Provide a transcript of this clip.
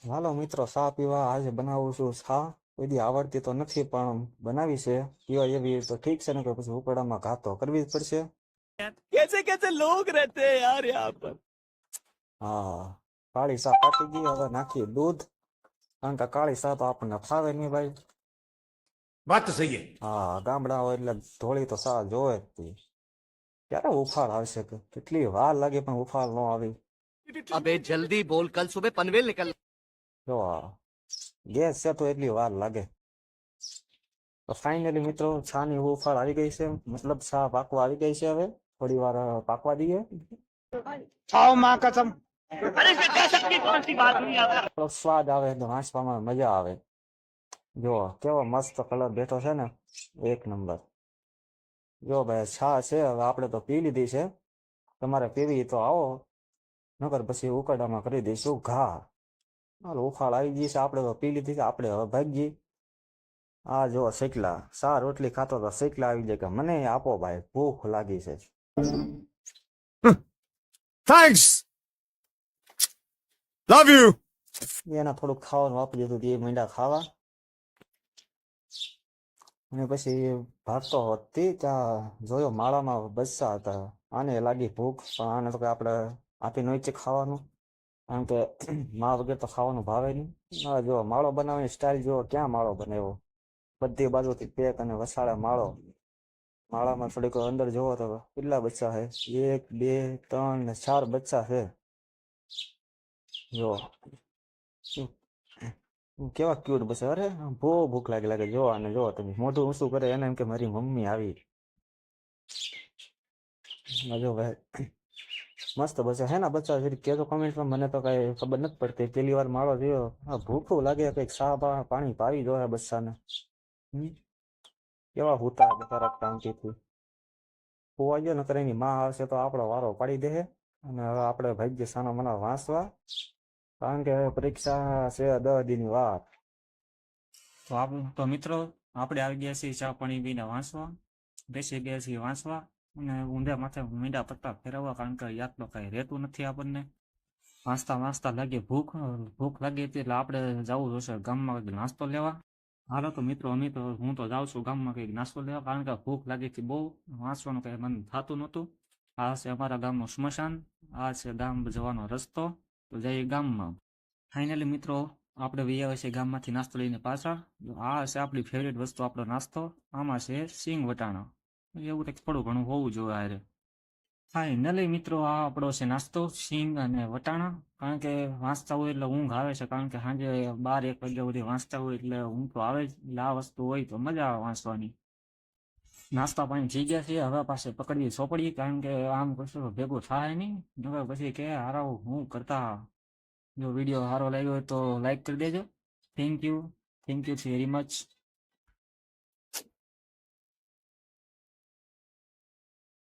હાલો મિત્રો, ચા પીવા આજે બનાવું છું ચા. કોઈ દી આવડતી તો નથી પણ બનાવી છે. પીવા એવી તો ઠીક છે, ને કે પછી ઉકળામાં ઘા તો કરવી જ પડશે. कैसे कैसे लोग रहते हैं यार यहाँ पर। હા, કાળી ચા પાકી ગઈ, હવે નાખીએ દૂધ. કારણ કે કાળી ચા તો આપણને ફાવે નહીં ભાઈ. बात तो सही है। હા, ગામડા હોય એટલે ધોળી તો ચા જોવે જ તી. ક્યારે ઉફાળ આવશે? કેટલી વાર લાગે પણ ઉફાળ ન આવી. अबे जल्दी बोल, कल सुबह पनवेल निकल। જો આ ગેસ છે તો એટલી વાર લાગે. તો ફાઇનલી મિત્રો, છાની ઉફાળ આવી ગઈ છે, મતલબ છા પાકવા આવી ગઈ છે. હવે થોડી વાર પાકવા દઈએ. आओ माँ कसम। થોડો સ્વાદ આવે તો નાચવામાં મજા આવે. જો કેવો મસ્ત કલર બેઠો છે ને, એક નંબર. જો ભાઈ, છા છે હવે આપણે તો પી લીધી છે. તમારે પીવી તો આવો, નકર પછી ઉકરડામાં કરી દઈશું ઘા. હાલ ઉફાળ આવી ગઈ છે, આપણે તો પી લીધી છે, આપણે હવે ભાગી. આ જો શેકલા ચા રોટલી ખાતો તો શેકલા આવી જાય કે મને આપો ભાઈ, ભૂખ લાગી છે. Thanks, love you. એના થોડુંક ખાવાનું આપી દીધું, એ મીંડા ખાવા. અને પછી ભાગતો હોતી ત્યાં જોયો માળામાં બચ્ચા હતા. આને લાગી ભૂખ, પણ આને તો કે આપણે આપી નહીં છે ખાવાનું, કારણ કે મા વગર તો ખાવાનું ભાવે નહીં. હા, જો માળો બનાવવાની સ્ટાઇલ જો, ક્યાં માળો બનાવ્યો, બધી બાજુથી પેક અને વસાડે માળો. માળામાં થોડીક અંદર જોવો તો કેટલા બચ્ચા છે, 1 2 3 ને 4 બચ્ચા છે. જો કેવા ક્યુટ બચ્ચા. અરે બહુ ભૂખ લાગે જો આને. જો તમે મોઢું ઊંચું કરે એને એમ કે મારી મમ્મી આવી. જો ભાઈ, મસ્ત બચ્ચા હે ને. બચ્ચા જરી કહેજો કોમેન્ટમાં, મને તો કઈ ખબર નથી પડતી, પહેલી વાર માળો જોયો. હા, ભૂખું લાગે, કંઈક ચા પાણી પાવી દો બચ્ચાને. કેવા હુતા બધા શાંતિથી હોવા ગયો, નકર એની માં આવશે તો આપણો વારો પાડી દે. અને હવે આપણે ભાગ્ય સાના મના વાંચવા, કારણ કે પરીક્ષા છે 10 દીની વાર. તો મિત્રો, આપણે આવી ગયા છીએ ચા પાણી પીને વાંચવા. બેસી ગયા છીએ વાંચવા, અને ઊંધા માથે મીંડા પત્તા ફેરવવા, કારણ કે યાદ તો કઈ રહેતું નથી આપણને. વાંચતા વાંચતા લાગે ભૂખ લાગી હતી, એટલે આપણે જવું જોશે ગામમાં કંઈક નાસ્તો લેવા. હાલો તો મિત્રો, હું તો જાઉં છું ગામમાં કંઈક નાસ્તો લેવા, કારણ કે ભૂખ લાગી હતી બહુ. વાંચવાનું કંઈ મન થતું નહોતું. આ છે અમારા ગામનું સ્મશાન, આ છે ગામ જવાનો રસ્તો. તો જઈએ ગામમાં. ફાઇનલી મિત્રો, આપણે વૈયા છે ગામમાંથી નાસ્તો લઈને પાછા. આ છે આપણી ફેવરેટ વસ્તુ, આપણો નાસ્તો. આમાં છે સિંગ વટાણા. એવું કંઈક થોડું ઘણું હોવું જોઈએ હારે. ફાઇનલી મિત્રો, આ આપણો છે નાસ્તો, સિંગ અને વટાણા. કારણ કે વાંચતા હોય એટલે ઊંઘ આવે છે, કારણ કે સાંજે 12-1 વાગ્યા સુધી વાંચતા હોય એટલે ઊંઘ તો આવે જ. એટલે આ વસ્તુ હોય તો મજા આવે વાંચવાની. નાસ્તા પાણી થઈ ગયા છે, હવે પાસે પકડીએ સોપડી, કારણ કે આમ કશું ભેગું થાય નહીં. પછી કે હારાવ હું કરતા. જો વિડીયો સારો લાગ્યો હોય તો લાઈક કરી દેજો. Thank you very much.